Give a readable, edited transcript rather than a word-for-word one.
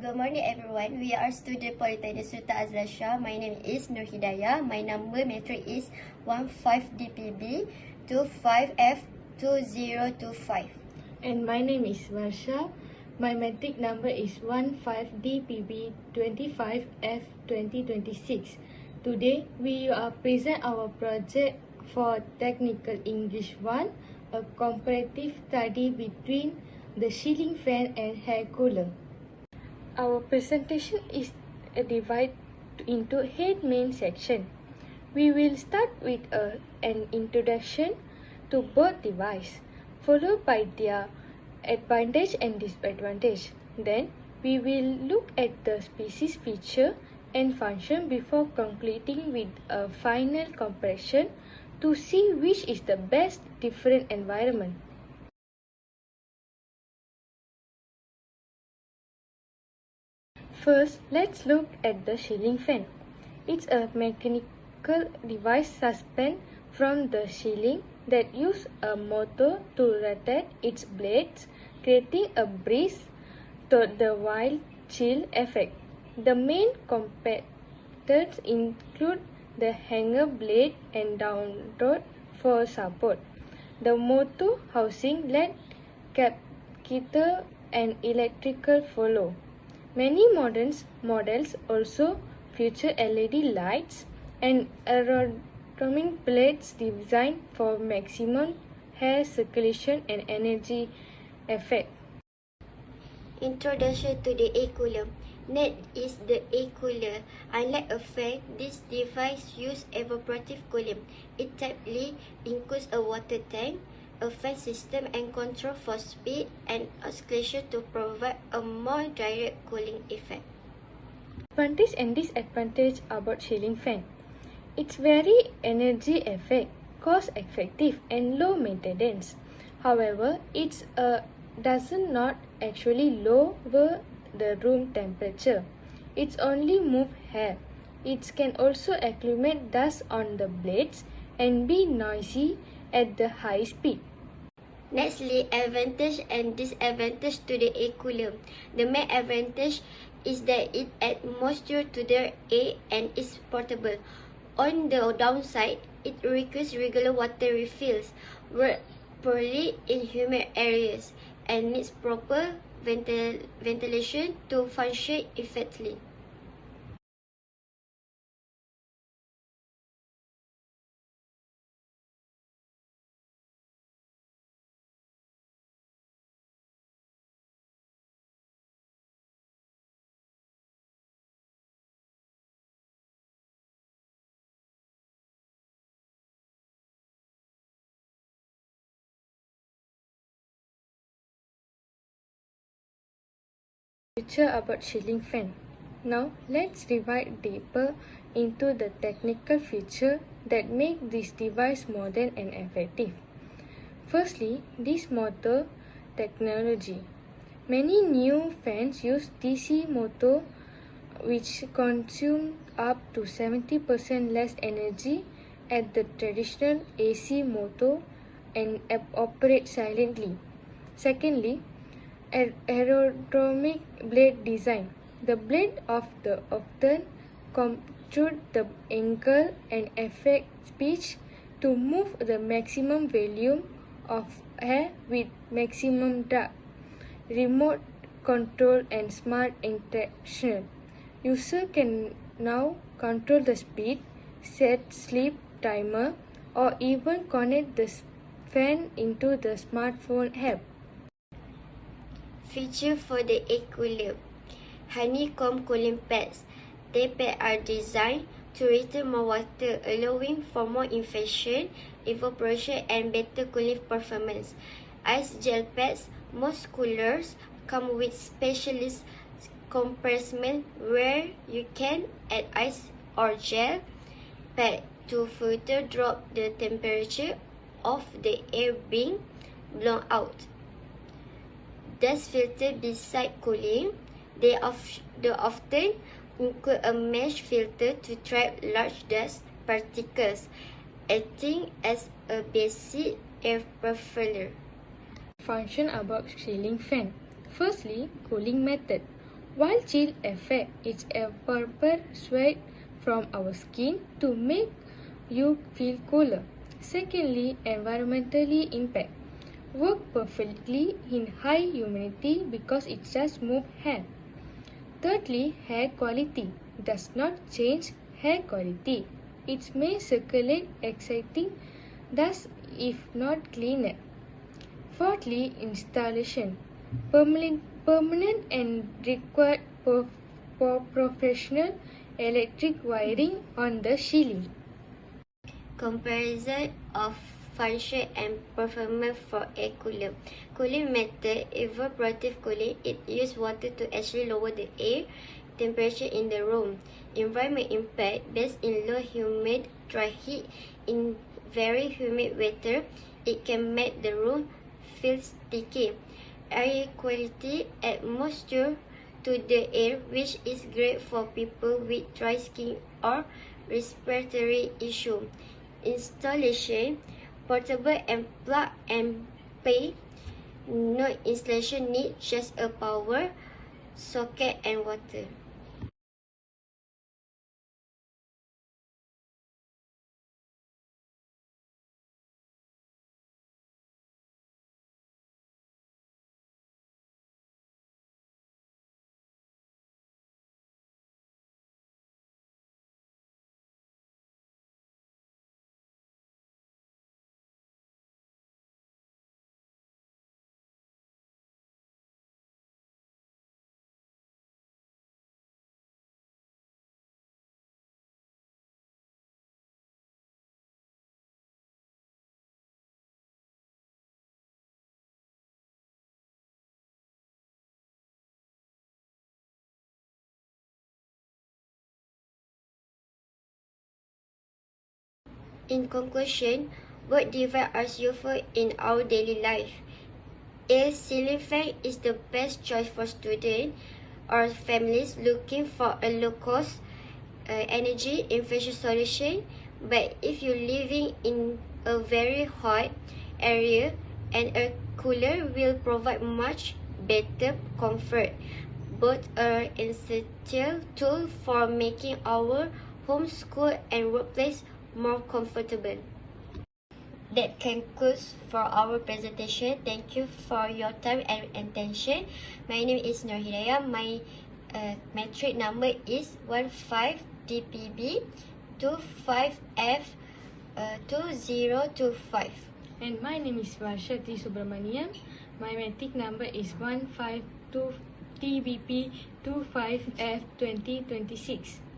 Good morning everyone. We are student Polytechnic Sultan Azlan Shah. My name is Nur Hidayah. My number matric is 15DPB 25F2025. And my name is Varsha. My matric number is 15DPB 25F2026. Today we are present our project for Technical English 1, a comparative study between the ceiling fan and hair cooler. Our presentation is divided into 8 main sections. We will start with an introduction to both devices, followed by their advantage and disadvantage. Then we will look at the species feature and function before concluding with a final comparison to see which is the best different environment. First, let's look at the ceiling fan. It's a mechanical device suspended from the ceiling that uses a motor to rotate its blades, creating a breeze to the wild chill effect. The main components include the hanger blade and down rod for support, the motor housing, LED capacitor, and electrical follow. Many models also feature LED lights and aerodynamic blades designed for maximum air circulation and energy effect. Introduction to the air cooler. Net is the air cooler. Unlike a fan, this device uses evaporative cooling. It typically includes a water tank, a fan system, and control for speed and oscillation to provide a more direct cooling effect. Advantage and disadvantage about ceiling fan. It's very energy effective, cost effective, and low maintenance. However, it does not actually lower the room temperature. It's only move air. It can also accumulate dust on the blades and be noisy at the high speed. Nextly, advantage and disadvantage to the air cooler. The main advantage is that it adds moisture to the air and is portable. On the downside, it requires regular water refills, works poorly in humid areas, and needs proper ventilation to function effectively. Feature about ceiling fan. Now let's dive deeper into the technical feature that make this device modern and effective. Firstly, this motor technology. Many new fans use DC motor which consume up to 70% less energy at the traditional AC motor and operate silently. Secondly, aerodynamic blade design. The blade often compute the angle and effect pitch to move the maximum volume of air with maximum drag. Remote control and smart interaction. User can now control the speed, set sleep timer, or even connect the fan into the smartphone app. Feature for the air cooler. Honeycomb cooling pads. The pads are designed to retain more water, allowing for more efficient evaporation and better cooling performance. Ice gel pads. Most coolers come with specialist compartment where you can add ice or gel pad to further drop the temperature of the air being blown out. Dust filter beside cooling. They often include a mesh filter to trap large dust particles, acting as a basic air purifier. Function about ceiling fan. Firstly, cooling method. While chill effect is a proper sweat from our skin to make you feel cooler. Secondly, environmentally impact. Work perfectly in high humidity because it just moves hair. Thirdly, hair quality does not change hair quality. It may circulate exciting thus if not cleaner. Fourthly, installation. Permanent and required for professional electric wiring on the ceiling. Comparison of function and performance for air cooler. Cooling method, evaporative cooling, it uses water to actually lower the air temperature in the room. Environment impact, based in low humid dry heat. In very humid weather, it can make the room feel sticky. Air quality, add moisture to the air, which is great for people with dry skin or respiratory issue. Installation, portable and plug and play. No installation need, just a power socket and water. In conclusion, both devices are useful in our daily life. A ceiling fan is the best choice for students or families looking for a low-cost energy efficient solution. But if you're living in a very hot area, an air cooler will provide much better comfort. Both are essential tool for making our home, school, and workplace more comfortable. That concludes for our presentation. Thank you for your time and attention. My name is Nur Hidayah. My metric number is 15DPB25F2025. And my name is T.SUBARAMANIam. My metric number is 152TBP25F2026.